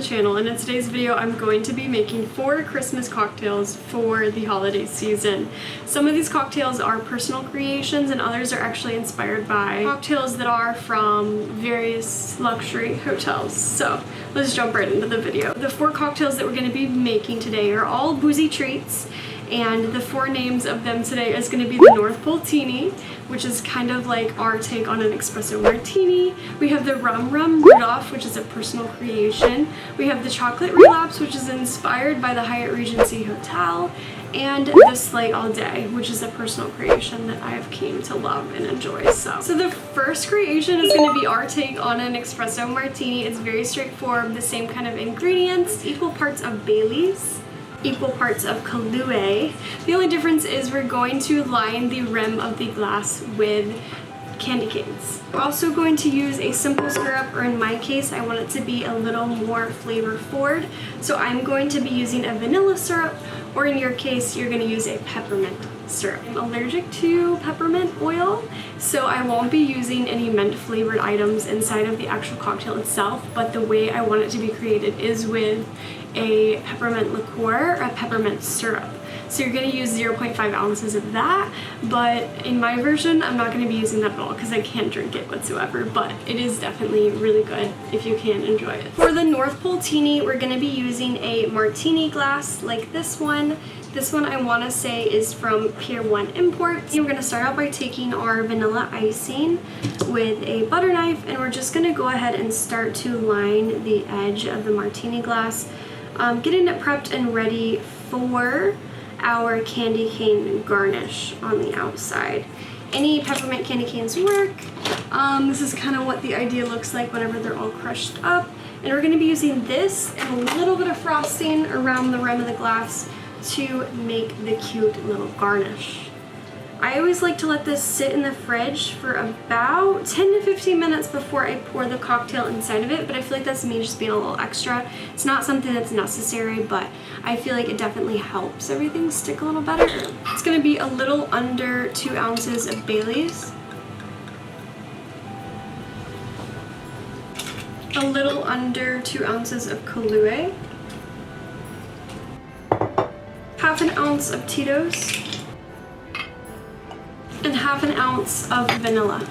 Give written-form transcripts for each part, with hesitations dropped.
channel, and in today's video I'm going to be making 4 Christmas cocktails for the holiday season. Some of these cocktails are personal creations and others are actually inspired by cocktails that are from various luxury hotels. So let's jump right into the video. The 4 cocktails that we're going to be making today are all boozy treats, and the 4 names of them today is going to be the Northpole-tini, which is kind of like our take on an espresso martini. We have the Rum Rum Rudolph, which is a personal creation. We have the Chocolate Relapse, which is inspired by the Hyatt Regency Hotel. And the Sleigh All, which is a personal creation that I have came to love and enjoy. So the first creation is going to be our take on an espresso martini. It's very straightforward, the same kind of ingredients, equal parts of Bailey's, equal parts of Kahlua. The only difference is we're going to line the rim of the glass with candy canes. We're also going to use a simple syrup, or in my case I want it to be a little more flavor forward, so I'm going to be using a vanilla syrup, or in your case you're going to use a peppermint syrup. I'm allergic to peppermint oil, so I won't be using any mint flavored items inside of the actual cocktail itself, but the way I want it to be created is with a peppermint liqueur or a peppermint syrup. So you're going to use 0.5 ounces of that, but in my version I'm not going to be using that at all because I can't drink it whatsoever, but it is definitely really good if you can enjoy it. For the Northpole-tini, we're going to be using a martini glass like this one. This one I want to say is from Pier 1 Imports. We're going to start out by taking our vanilla icing with a butter knife, and we're just going to go ahead and start to line the edge of the martini glass, getting it prepped and ready for our candy cane garnish on the outside. Any peppermint candy canes work. This is kind of what the idea looks like whenever they're all crushed up. And we're going to be using this and a little bit of frosting around the rim of the glass to make the cute little garnish. I always like to let this sit in the fridge for about 10 to 15 minutes before I pour the cocktail inside of it, but I feel like that's me just being a little extra. It's not something that's necessary, but I feel like it definitely helps everything stick a little better. It's going to be a little under 2 ounces of Bailey's, a little under 2 ounces of Kahlua, half an ounce of Tito's, and half an ounce of vanilla.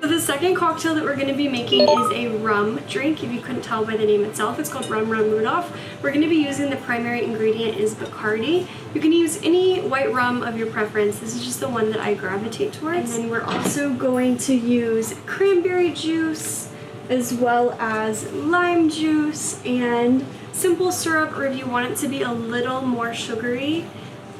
So the second cocktail that we're going to be making is a rum drink. If you couldn't tell by the name itself, it's called Rum Rum Rudolph. We're going to be using the primary ingredient is Bacardi. You can use any white rum of your preference. This is just the one that I gravitate towards. And then we're also going to use cranberry juice, as well as lime juice and simple syrup, or if you want it to be a little more sugary,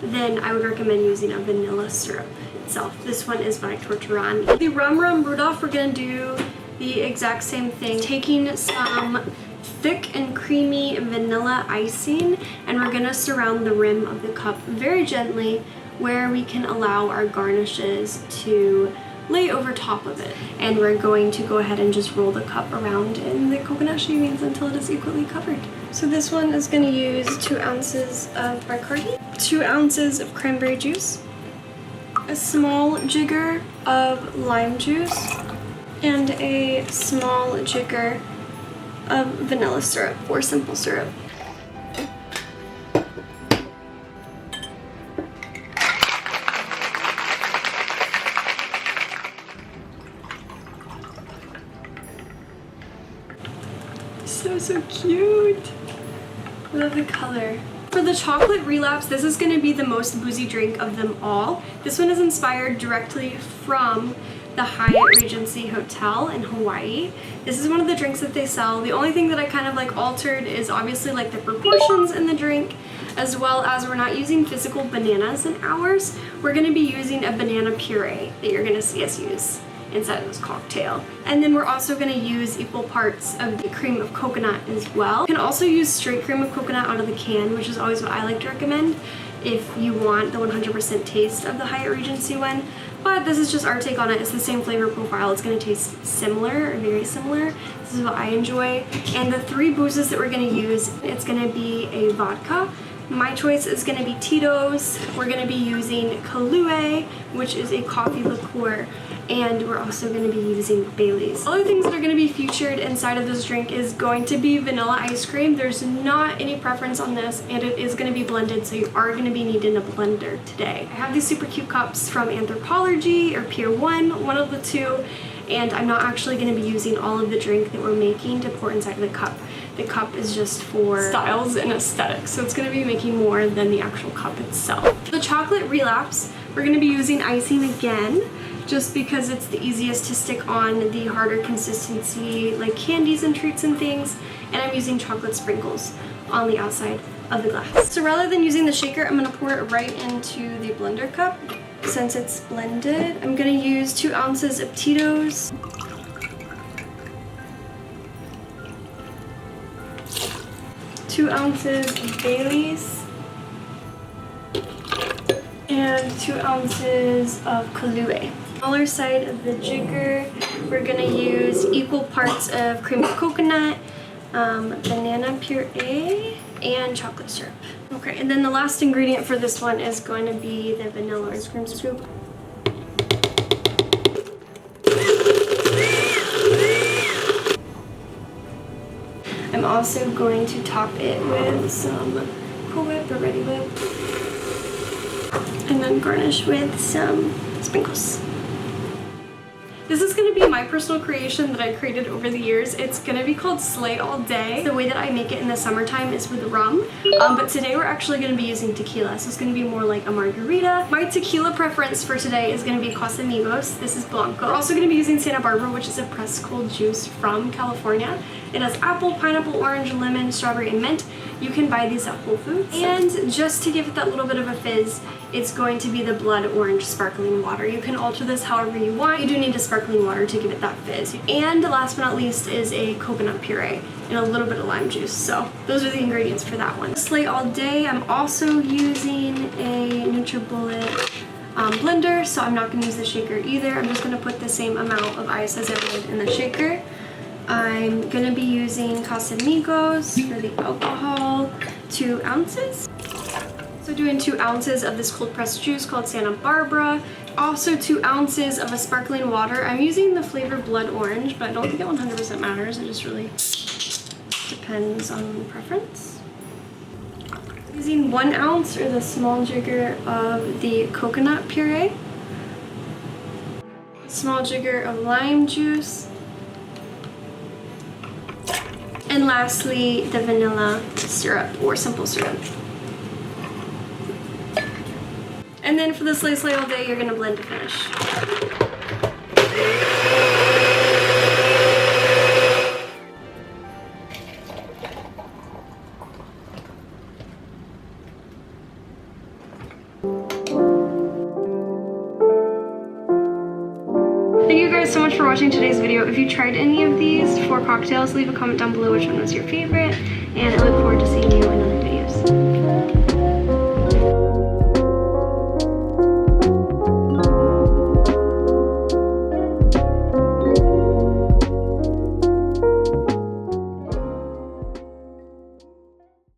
then I would recommend using a vanilla syrup itself. This one is by Torturani. The Rum Rum Rudolph, we're going to do the exact same thing, taking some thick and creamy vanilla icing, and we're going to surround the rim of the cup very gently where we can allow our garnishes to lay over top of it. And we're going to go ahead and just roll the cup around in the coconut shavings until it is equally covered. So this one is going to use 2 ounces of Bacardi, 2 ounces of cranberry juice, a small jigger of lime juice, and a small jigger of vanilla syrup or simple syrup. So cute. I love the color. For the Chocolate Relapse, this is going to be the most boozy drink of them all. This one is inspired directly from the Hyatt Regency Hotel in Hawaii. This is one of the drinks that they sell. The only thing that I kind of like altered is obviously like the proportions in the drink, as well as we're not using physical bananas in ours. We're going to be using a banana puree that you're going to see us use inside of this cocktail. And then we're also going to use equal parts of the cream of coconut as well. You can also use straight cream of coconut out of the can, which is always what I like to recommend if you want the 100% taste of the Hyatt Regency one. But this is just our take on it. It's the same flavor profile. It's going to taste similar, or very similar. This is what I enjoy. And the 3 boozes that we're going to use, it's going to be a vodka, My choice is going to be Tito's. We're going to be using Kahlua, which is a coffee liqueur, and we're also going to be using Bailey's. Other things that are going to be featured inside of this drink is going to be vanilla ice cream. There's not any preference on this, and it is going to be blended, so you are going to be needing a blender today. I have these super cute cups from Anthropologie or Pier 1, one of the two, and I'm not actually going to be using all of the drink that we're making to pour inside of the cup. The cup is just for styles and aesthetics, so it's going to be making more than the actual cup itself. The chocolate Relapse, we're going to be using icing again, just because it's the easiest to stick on the harder consistency like candies and treats and things, and I'm using chocolate sprinkles on the outside of the glass. So rather than using the shaker, I'm going to pour it right into the blender cup. Since it's blended, I'm going to use 2 ounces of Tito's, 2 ounces of Bailey's, and 2 ounces of Kahlua. Smaller side of the jigger, we're gonna use equal parts of cream of coconut, banana puree, and chocolate syrup. Okay, and then the last ingredient for this one is going to be the vanilla ice cream scoop. I'm also going to top it with some Cool Whip or Ready Whip, and then garnish with some sprinkles. This is going to be my personal creation that I created over the years. It's going to be called Sleigh All Day. The way that I make it in the summertime is with rum, but today we're actually going to be using tequila, so it's going to be more like a margarita. My tequila preference for today is going to be Casamigos. This is Blanco. We're also going to be using Santa Barbara, which is a pressed cold juice from California. It has apple, pineapple, orange, lemon, strawberry, and mint. You can buy these at Whole Foods. And just to give it that little bit of a fizz, it's going to be the blood orange sparkling water. You can alter this however you want. You do need a sparkling water to give it that fizz. And last but not least is a coconut puree and a little bit of lime juice. So those are the ingredients for that one. Sleigh All Day, I'm also using a NutriBullet blender, so I'm not going to use the shaker either. I'm just going to put the same amount of ice as I would in the shaker. I'm going to be using Casamigos for the alcohol, 2 ounces. So doing 2 ounces of this cold pressed juice called Santa Barbara. Also 2 ounces of a sparkling water. I'm using the flavor blood orange, but I don't think it 100% matters. It just really depends on preference. Using 1 ounce or the small jigger of the coconut puree. A small jigger of lime juice. And lastly, the vanilla syrup or simple syrup. And then for the Sleigh All Day, you're going to blend to finish. Thank you guys so much for watching today's video. If you tried any of these 4 cocktails, leave a comment down below which one was your favorite, and I look forward to seeing you in